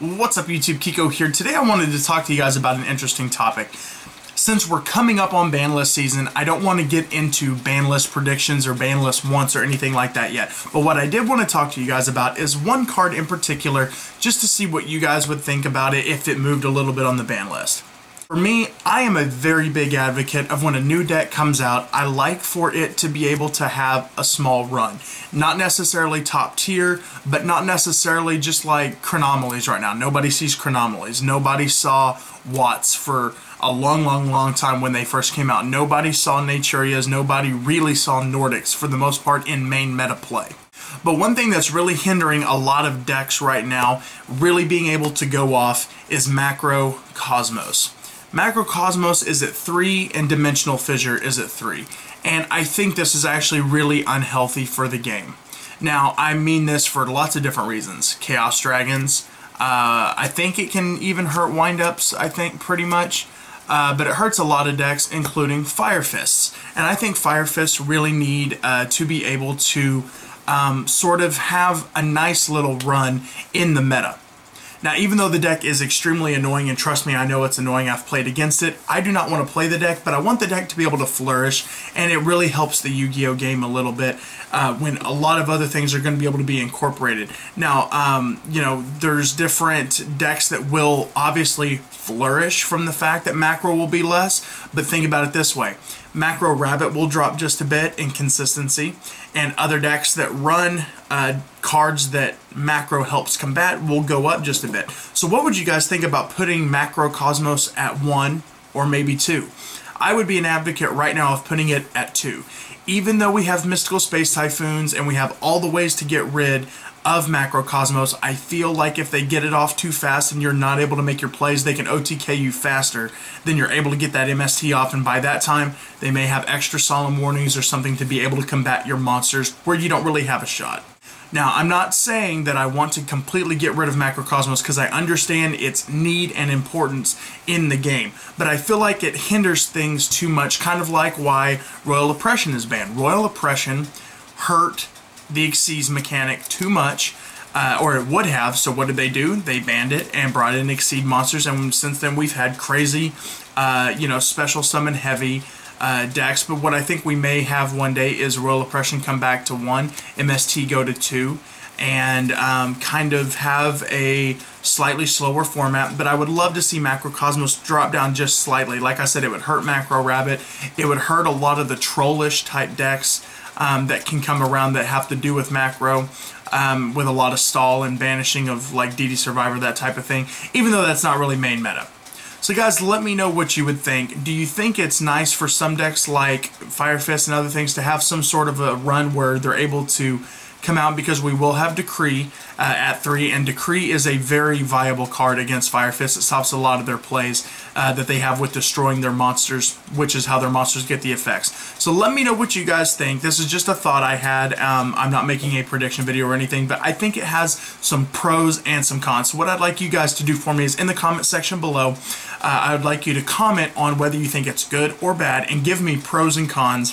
What's up, YouTube? Keeko here. Today I wanted to talk to you guys about an interesting topic. Since we're coming up on ban list season, I don't want to get into ban list predictions or ban list wants or anything like that yet. But what I did want to talk to you guys about is one card in particular, just to see what you guys would think about it if it moved a little bit on the ban list. For me, I am a very big advocate of when a new deck comes out, I like for it to be able to have a small run. Not necessarily top tier, but not necessarily just like Chronomalies right now. Nobody sees Chronomalies. Nobody saw Watts for a long time when they first came out. Nobody saw Naturias. Nobody really saw Nordics for the most part in main meta play. But one thing that's really hindering a lot of decks right now really being able to go off is Macro Cosmos. Macro Cosmos is at 3 and Dimensional Fissure is at 3. And I think this is actually really unhealthy for the game. Now, I mean this for lots of different reasons. Chaos Dragons, I think it can even hurt windups, I think, pretty much. But it hurts a lot of decks, including Fire Fists. And I think Fire Fists really need to be able to sort of have a nice little run in the meta. Now, even though the deck is extremely annoying, and trust me, I know it's annoying, I've played against it, I do not want to play the deck, but I want the deck to be able to flourish, and it really helps the Yu-Gi-Oh game a little bit when a lot of other things are going to be able to be incorporated. Now, you know, there's different decks that will obviously flourish from the fact that macro will be less, but think about it this way. Macro Rabbit will drop just a bit in consistency, and other decks that run cards that macro helps combat will go up just a bit. So what would you guys think about putting Macro Cosmos at 1 or maybe 2? I would be an advocate right now of putting it at 2. Even though we have Mystical Space Typhoons and we have all the ways to get rid of Macro Cosmos, I feel like if they get it off too fast and you're not able to make your plays, they can OTK you faster than you're able to get that MST off, and by that time they may have extra solemn warnings or something to be able to combat your monsters where you don't really have a shot. Now, I'm not saying that I want to completely get rid of Macro Cosmos because I understand its need and importance in the game, but I feel like it hinders things too much, kind of like why Royal Oppression is banned. Royal Oppression hurt the Xyz mechanic too much, or it would have. So what did they do? They banned it and brought in Xyz monsters, and since then we've had crazy, you know, special summon heavy decks. But what I think we may have one day is Royal Oppression come back to 1, MST go to 2, and kind of have a slightly slower format. But I would love to see Macro Cosmos drop down just slightly. Like I said, it would hurt Macro Rabbit. It would hurt a lot of the trollish type decks that can come around that have to do with macro, with a lot of stall and banishing of like DD Survivor, that type of thing, even though that's not really main meta. So guys, let me know what you would think. Do you think it's nice for some decks like Fire Fist and other things to have some sort of a run where they're able to come out, because we will have Decree at 3, and Decree is a very viable card against Fire Fist. It stops a lot of their plays that they have with destroying their monsters, which is how their monsters get the effects. So let me know what you guys think. This is just a thought I had. I'm not making a prediction video or anything, but I think it has some pros and some cons. So what I'd like you guys to do for me is in the comment section below, I would like you to comment on whether you think it's good or bad, and give me pros and cons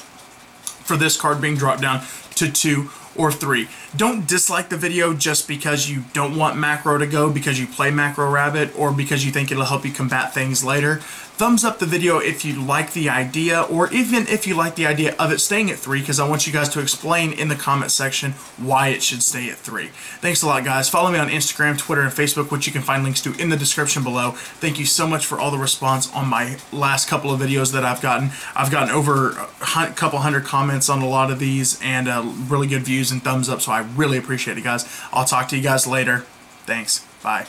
for this card being dropped down to 2 or 3. Don't dislike the video just because you don't want macro to go because you play Macro Rabbit or because you think it'll help you combat things later. Thumbs up the video if you like the idea, or even if you like the idea of it staying at 3, because I want you guys to explain in the comment section why it should stay at 3. Thanks a lot, guys. Follow me on Instagram, Twitter, and Facebook, which you can find links to in the description below. Thank you so much for all the response on my last couple of videos that I've gotten. I've gotten over a couple hundred comments on a lot of these, and really good views and thumbs up, so I really appreciate it, guys. I'll talk to you guys later. Thanks. Bye.